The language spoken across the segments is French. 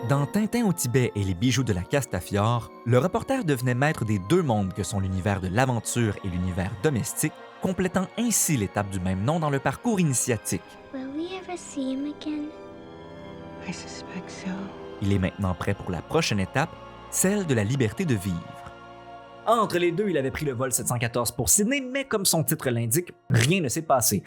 Dans Tintin au Tibet et les bijoux de la Castafiore, le reporter devenait maître des deux mondes que sont l'univers de l'aventure et l'univers domestique, complétant ainsi l'étape du même nom dans le parcours initiatique. Will we ever see him again? I suspect so. Il est maintenant prêt pour la prochaine étape, celle de la liberté de vivre. Entre les deux, il avait pris le vol 714 pour Sydney, mais comme son titre l'indique, rien ne s'est passé.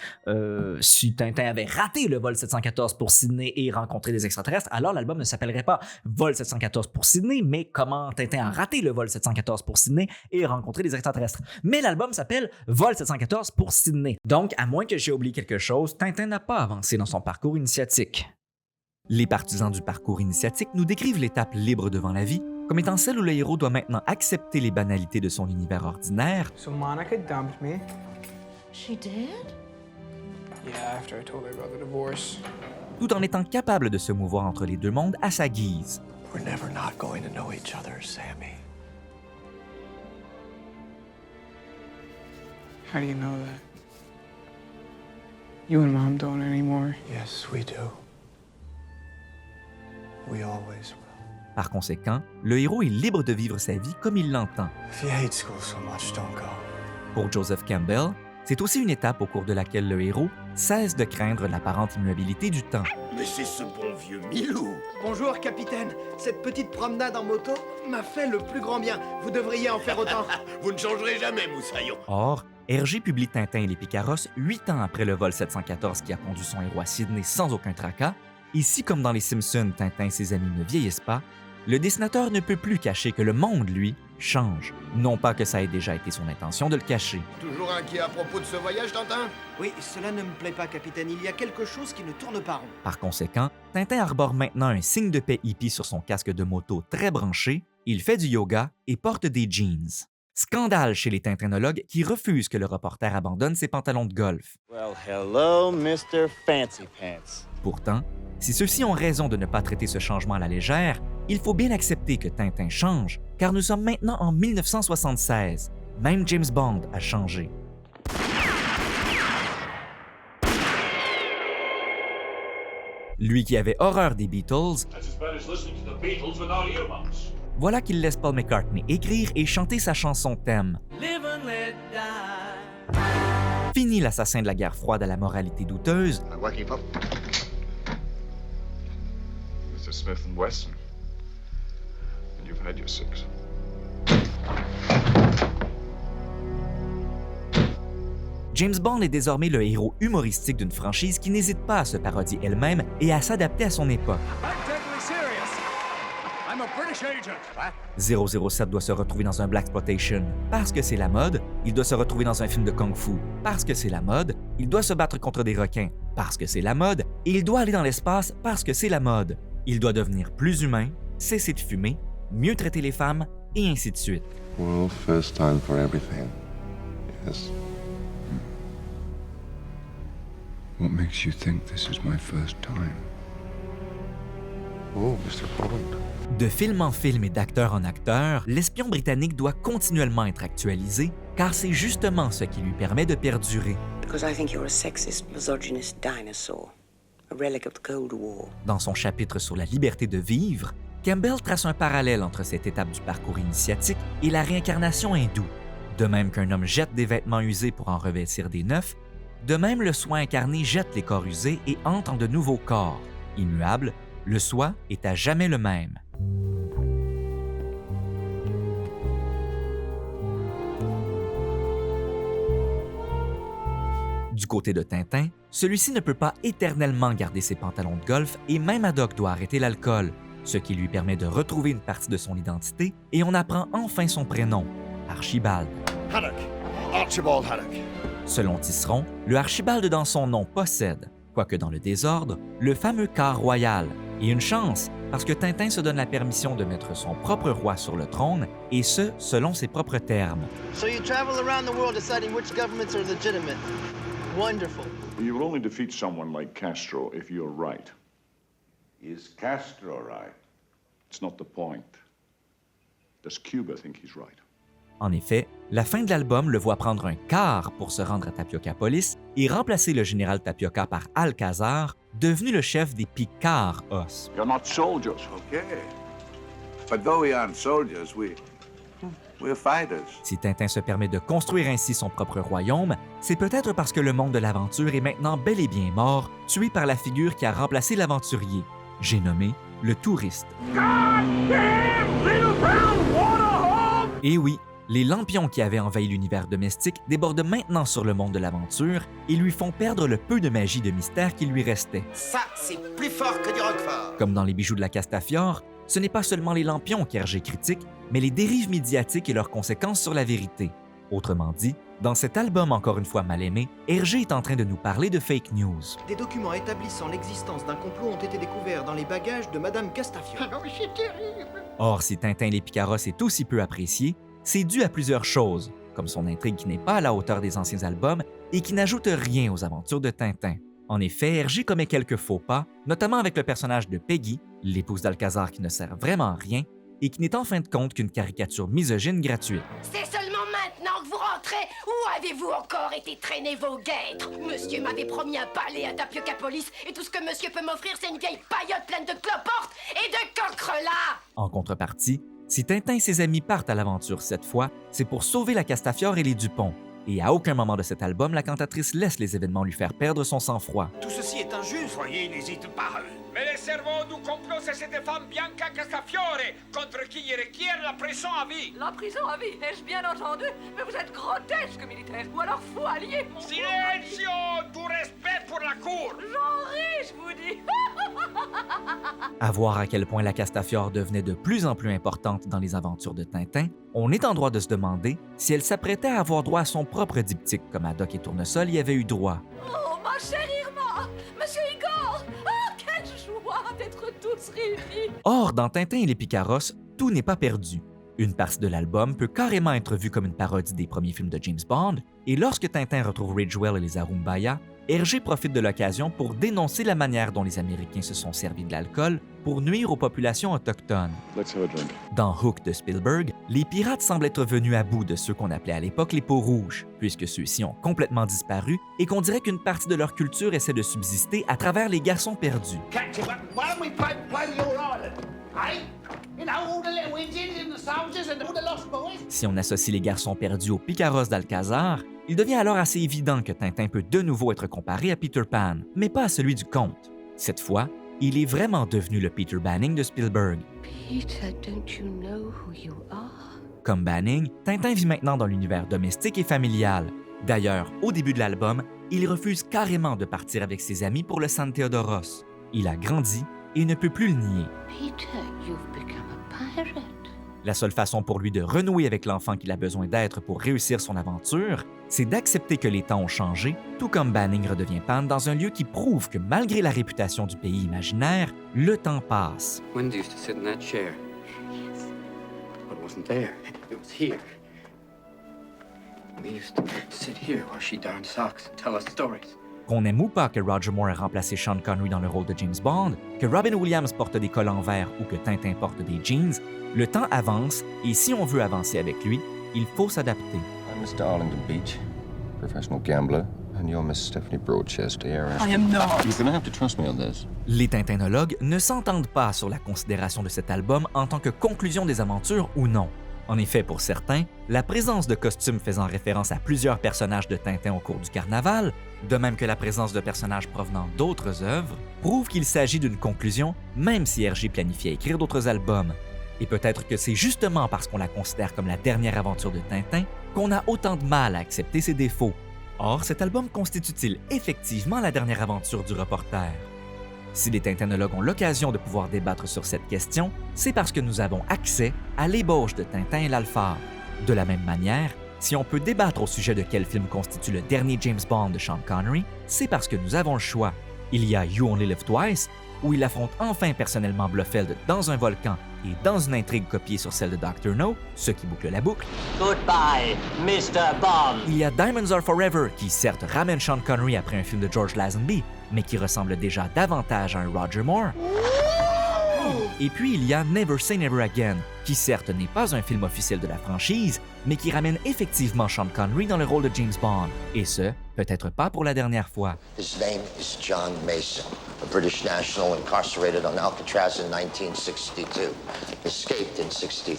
Si Tintin avait raté le vol 714 pour Sydney et rencontré des extraterrestres, alors l'album ne s'appellerait pas Vol 714 pour Sydney, mais Comment Tintin a raté le vol 714 pour Sydney et rencontré des extraterrestres. Mais l'album s'appelle Vol 714 pour Sydney. Donc, à moins que j'ai oublié quelque chose, Tintin n'a pas avancé dans son parcours initiatique. Les partisans du parcours initiatique nous décrivent l'étape libre devant la vie comme étant celle où le héros doit maintenant accepter les banalités de son univers ordinaire, So Monica dumped me. She did? Yeah, after I told her about the divorce. tout en étant capable de se mouvoir entre les deux mondes à sa guise. We're never not going to know each other, Sammy. How do you know that? You and Mom don't anymore. Yes, we do. We always will. Par conséquent, le héros est libre de vivre sa vie comme il l'entend. If you hate school so much, don't go. Pour Joseph Campbell, c'est aussi une étape au cours de laquelle le héros cesse de craindre l'apparente immobilité du temps. Mais c'est ce bon vieux Milou. Bonjour, capitaine. Cette petite promenade en moto m'a fait le plus grand bien. Vous devriez en faire autant. Vous ne changerez jamais, Moussaillon. Or, Hergé publie Tintin et les Picaros 8 ans après le vol 714 qui a conduit son héros à Sydney sans aucun tracas. Ici, comme dans Les Simpsons, Tintin et ses amis ne vieillissent pas, le dessinateur ne peut plus cacher que le monde, lui, change. Non pas que ça ait déjà été son intention de le cacher. Toujours inquiet à propos de ce voyage, Tintin? Oui, cela ne me plaît pas, capitaine. Il y a quelque chose qui ne tourne pas rond. Par conséquent, Tintin arbore maintenant un signe de paix hippie sur son casque de moto très branché, il fait du yoga et porte des jeans. Scandale chez les tintinologues qui refusent que le reporter abandonne ses pantalons de golf. Well, hello, Mr. Fancy Pants. Pourtant, si ceux-ci ont raison de ne pas traiter ce changement à la légère, il faut bien accepter que Tintin change, car nous sommes maintenant en 1976. Même James Bond a changé. Lui qui avait horreur des Beatles, voilà qu'il laisse Paul McCartney écrire et chanter sa chanson thème. Fini l'assassin de la guerre froide à la moralité douteuse. Mr. Smith & Wesson. And you've had your six. James Bond est désormais le héros humoristique d'une franchise qui n'hésite pas à se parodier elle-même et à s'adapter à son époque. 007 doit se retrouver dans un blaxploitation parce que c'est la mode, il doit se retrouver dans un film de kung-fu parce que c'est la mode, il doit se battre contre des requins parce que c'est la mode, et il doit aller dans l'espace parce que c'est la mode. Il doit devenir plus humain, cesser de fumer, mieux traiter les femmes, et ainsi de suite. Well, first time for everything. Yes. What makes you think this is my first time? Oh, Mr. Bond. De film en film et d'acteur en acteur, l'espion britannique doit continuellement être actualisé, car c'est justement ce qui lui permet de perdurer. Because I think you're a sexist, misogynist dinosaur, a relic of the Cold War. Dans son chapitre sur la liberté de vivre, Campbell trace un parallèle entre cette étape du parcours initiatique et la réincarnation hindoue. De même qu'un homme jette des vêtements usés pour en revêtir des neufs, de même le soi incarné jette les corps usés et entre en de nouveaux corps. Immuable, le soi est à jamais le même. Du côté de Tintin, celui-ci ne peut pas éternellement garder ses pantalons de golf et même Haddock doit arrêter l'alcool, ce qui lui permet de retrouver une partie de son identité et on apprend enfin son prénom, Archibald. Haddock. Archibald Haddock. Selon Tisseron, le Archibald dans son nom possède, quoique dans le désordre, le fameux quart royal. Et une chance, parce que Tintin se donne la permission de mettre son propre roi sur le trône, et ce, selon ses propres termes. So you travel around the world deciding which governments are legitimate. Wonderful. You will only defeat someone like Castro if you're right. Is Castro right? It's not the point. Does Cuba think he's right? En effet, la fin de l'album le voit prendre un quart pour se rendre à Tapiocapolis et remplacer le général Tapioca par Alcazar, devenu le chef des Picaros. You're not soldiers. Okay. But though we aren't soldiers, we're fighters. Si Tintin se permet de construire ainsi son propre royaume, c'est peut-être parce que le monde de l'aventure est maintenant bel et bien mort, tué par la figure qui a remplacé l'aventurier. J'ai nommé le touriste. Et oui, les lampions qui avaient envahi l'univers domestique débordent maintenant sur le monde de l'aventure et lui font perdre le peu de magie de mystère qui lui restait. Ça, c'est plus fort que du Roquefort. Comme dans les bijoux de la Castafiore, ce n'est pas seulement les lampions qu'Hergé critique, mais les dérives médiatiques et leurs conséquences sur la vérité. Autrement dit, dans cet album encore une fois mal aimé, Hergé est en train de nous parler de fake news. Des documents établissant l'existence d'un complot ont été découverts dans les bagages de Madame Castafiore. Non, mais c'est terrible. Or, si Tintin et les Picaros est aussi peu apprécié, c'est dû à plusieurs choses, comme son intrigue qui n'est pas à la hauteur des anciens albums et qui n'ajoute rien aux aventures de Tintin. En effet, Hergé commet quelques faux pas, notamment avec le personnage de Peggy, l'épouse d'Alcazar qui ne sert vraiment à rien et qui n'est en fin de compte qu'une caricature misogyne gratuite. C'est seulement maintenant que vous rentrez. Où avez-vous encore été traîner vos guêtres? Monsieur m'avait promis un palais à Tapiocapolis et tout ce que monsieur peut m'offrir, c'est une vieille paillote pleine de cloportes et de coquerelats. En contrepartie, si Tintin et ses amis partent à l'aventure cette fois, c'est pour sauver la Castafiore et les Dupont. Et à aucun moment de cet album, la cantatrice laisse les événements lui faire perdre son sang-froid. Tout ceci est injuste. Voyez, n'hésite pas. Mais le cerveau du complot, c'est cette femme Bianca Castafiore, contre qui il requiert la prison à vie. La prison à vie, ai-je bien entendu? Mais vous êtes grotesque, militaire, ou alors fou allié. Silenzio! Du respect pour la cour! J'en ris, je vous dis. À voir à quel point la Castafiore devenait de plus en plus importante dans les aventures de Tintin, on est en droit de se demander si elle s'apprêtait à avoir droit à son propre diptyque comme Haddock et Tournesol y avaient eu droit. Oh, ma chère Irma! Monsieur Igor! Oh, quelle joie d'être tous réunis! Or, dans Tintin et les Picaros, tout n'est pas perdu. Une partie de l'album peut carrément être vue comme une parodie des premiers films de James Bond, et lorsque Tintin retrouve Ridgewell et les Arumbaya, Hergé profite de l'occasion pour dénoncer la manière dont les Américains se sont servis de l'alcool pour nuire aux populations autochtones. Let's have a drink. Dans Hook de Spielberg, les pirates semblent être venus à bout de ceux qu'on appelait à l'époque les peaux rouges, puisque ceux-ci ont complètement disparu et qu'on dirait qu'une partie de leur culture essaie de subsister à travers les garçons perdus. Si on associe les garçons perdus aux Picaros d'Alcazar, il devient alors assez évident que Tintin peut de nouveau être comparé à Peter Pan, mais pas à celui du conte. Cette fois, il est vraiment devenu le Peter Banning de Spielberg. Peter, don't you know who you are? Comme Banning, Tintin vit maintenant dans l'univers domestique et familial. D'ailleurs, au début de l'album, il refuse carrément de partir avec ses amis pour le San Theodoros. Il a grandi et ne peut plus le nier. Peter, you've become a pirate. La seule façon pour lui de renouer avec l'enfant qu'il a besoin d'être pour réussir son aventure, c'est d'accepter que les temps ont changé, tout comme Banning redevient Pan dans un lieu qui prouve que malgré la réputation du pays imaginaire, le temps passe. Wendy used to sit in that chair. Yes. But it wasn't there. It was here. We used to sit here while she darned socks and tell us stories. Qu'on aime ou pas que Roger Moore ait remplacé Sean Connery dans le rôle de James Bond, que Robin Williams porte des collants verts ou que Tintin porte des jeans, le temps avance et si on veut avancer avec lui, il faut s'adapter. I'm Mr. Arlington Beach, professional gambler, and you're Miss Stephanie Broadchester, heiress. I am not. You're gonna have to trust me on this. Les Tintinologues ne s'entendent pas sur la considération de cet album en tant que conclusion des aventures ou non. En effet, pour certains, la présence de costumes faisant référence à plusieurs personnages de Tintin au cours du carnaval, de même que la présence de personnages provenant d'autres œuvres, prouve qu'il s'agit d'une conclusion, même si Hergé planifiait écrire d'autres albums. Et peut-être que c'est justement parce qu'on la considère comme la dernière aventure de Tintin qu'on a autant de mal à accepter ses défauts. Or, cet album constitue-t-il effectivement la dernière aventure du reporter? Si les Tintinologues ont l'occasion de pouvoir débattre sur cette question, c'est parce que nous avons accès à l'ébauche de Tintin et l'Alphard. De la même manière, si on peut débattre au sujet de quel film constitue le dernier James Bond de Sean Connery, c'est parce que nous avons le choix. Il y a You Only Live Twice, où il affronte enfin personnellement Blofeld dans un volcan et dans une intrigue copiée sur celle de Dr. No, ce qui boucle la boucle. Goodbye, Mr. Bond. Il y a Diamonds Are Forever, qui certes ramène Sean Connery après un film de George Lazenby, mais qui ressemble déjà davantage à un Roger Moore. Et puis il y a Never Say Never Again, qui certes n'est pas un film officiel de la franchise, mais qui ramène effectivement Sean Connery dans le rôle de James Bond, et ce, Peut-être pas pour la dernière fois. His name is John Mason, a British national incarcerated on Alcatraz in 1962. Escaped in 63.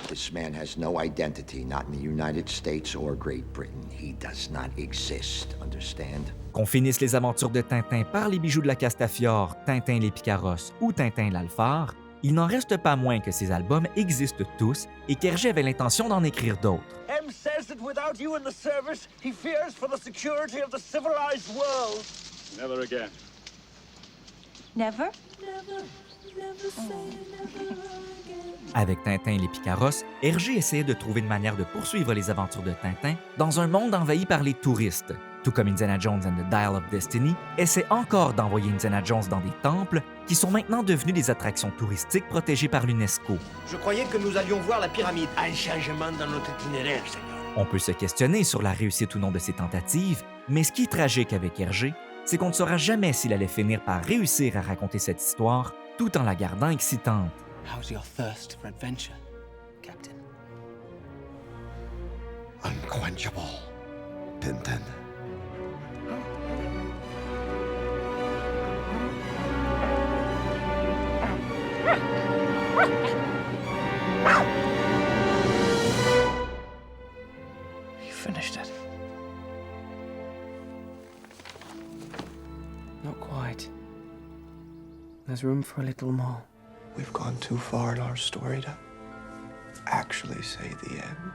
This man has no identity, not in the United States or Great Britain. He does not exist, understand? Qu'on finisse les aventures de Tintin par les bijoux de la Castafiore, Tintin les Picaros ou Tintin l'Alphard, il n'en reste pas moins que ces albums existent tous et qu'Hergé avait l'intention d'en écrire d'autres. M says that without you in the service, he fears for the security of the civilized world. Never again. Never? Avec Tintin et les Picaros, Hergé essayait de trouver une manière de poursuivre les aventures de Tintin dans un monde envahi par les touristes, tout comme Indiana Jones and the Dial of Destiny essaie encore d'envoyer Indiana Jones dans des temples qui sont maintenant devenus des attractions touristiques protégées par l'UNESCO. Je croyais que nous allions voir la pyramide. Un changement dans notre itinéraire, Seigneur. On peut se questionner sur la réussite ou non de ces tentatives, mais ce qui est tragique avec Hergé, c'est qu'on ne saura jamais s'il allait finir par réussir à raconter cette histoire tout en la gardant excitante. How's your thirst for adventure, Captain? Unquenchable, Tintin. You finished it. Not quite. There's room for a little more. We've gone too far in our story to actually say the end.